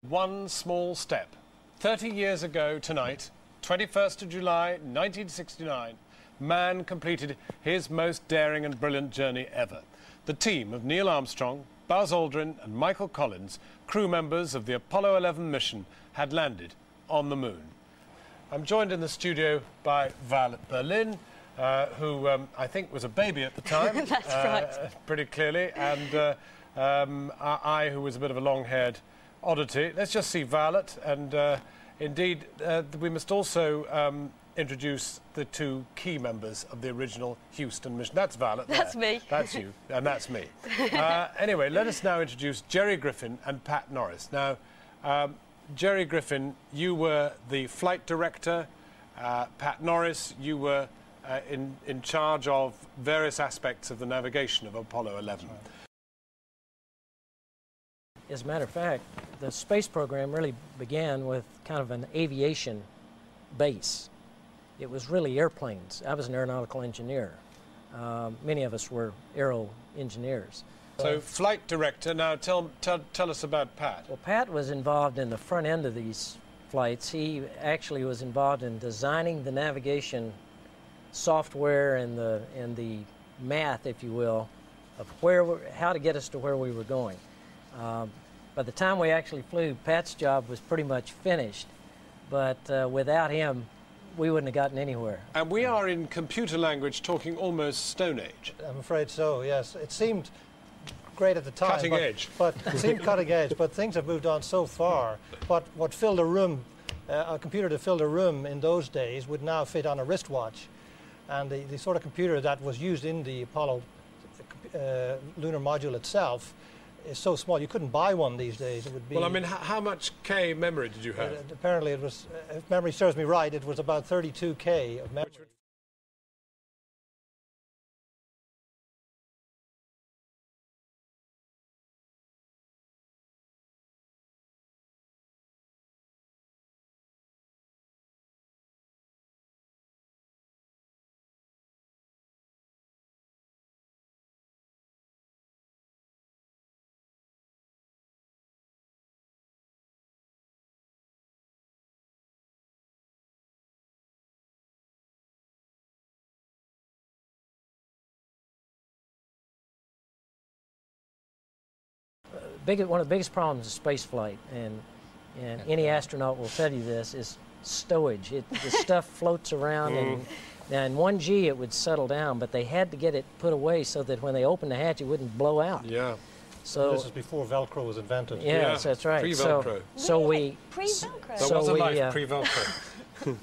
One small step. 30 years ago tonight, 21st of July, 1969, man completed his most daring and brilliant journey ever. The team of Neil Armstrong, Buzz Aldrin and Michael Collins, crew members of the Apollo 11 mission, had landed on the moon. I'm joined in the studio by Violet Berlin, who I think was a baby at the time. That's right. Pretty clearly, and I, who was a bit of a long-haired oddity. Let's just see Violet, and indeed we must also introduce the two key members of the original Houston mission. That's Violet. That's there. me. That's you, and that's me. Anyway, let us now introduce Jerry Griffin and Pat Norris. Now, Jerry Griffin, you were the flight director. Pat Norris, you were in charge of various aspects of the navigation of Apollo 11. As a matter of fact, the space program really began with kind of an aviation base. It was really airplanes. I was an aeronautical engineer. Many of us were aero engineers. So, flight director, now tell us about Pat. Well, Pat was involved in the front end of these flights. He actually was involved in designing the navigation software and the math, if you will, of how to get us to where we were going. By the time we actually flew, Pat's job was pretty much finished, but without him, we wouldn't have gotten anywhere. And we are, in computer language, talking almost Stone Age. I'm afraid so, yes. It seemed great at the time. Cutting edge. But it seemed cutting edge, but things have moved on so far. What filled a room, a computer that filled a room in those days would now fit on a wristwatch. And the sort of computer that was used in the Apollo lunar module itself is so small, you couldn't buy one these days. It would be... Well, I mean, how much K memory did you have? Apparently it was, if memory serves me right, it was about 32 K of memory. One of the biggest problems of space flight, and any astronaut will tell you this, is stowage. The stuff floats around, and now in 1G it would settle down, but they had to get it put away so that when they opened the hatch it wouldn't blow out. Yeah. So this is before Velcro was invented. Yes, that's right. Pre-Velcro. So we... Pre-Velcro. There was a life pre-Velcro.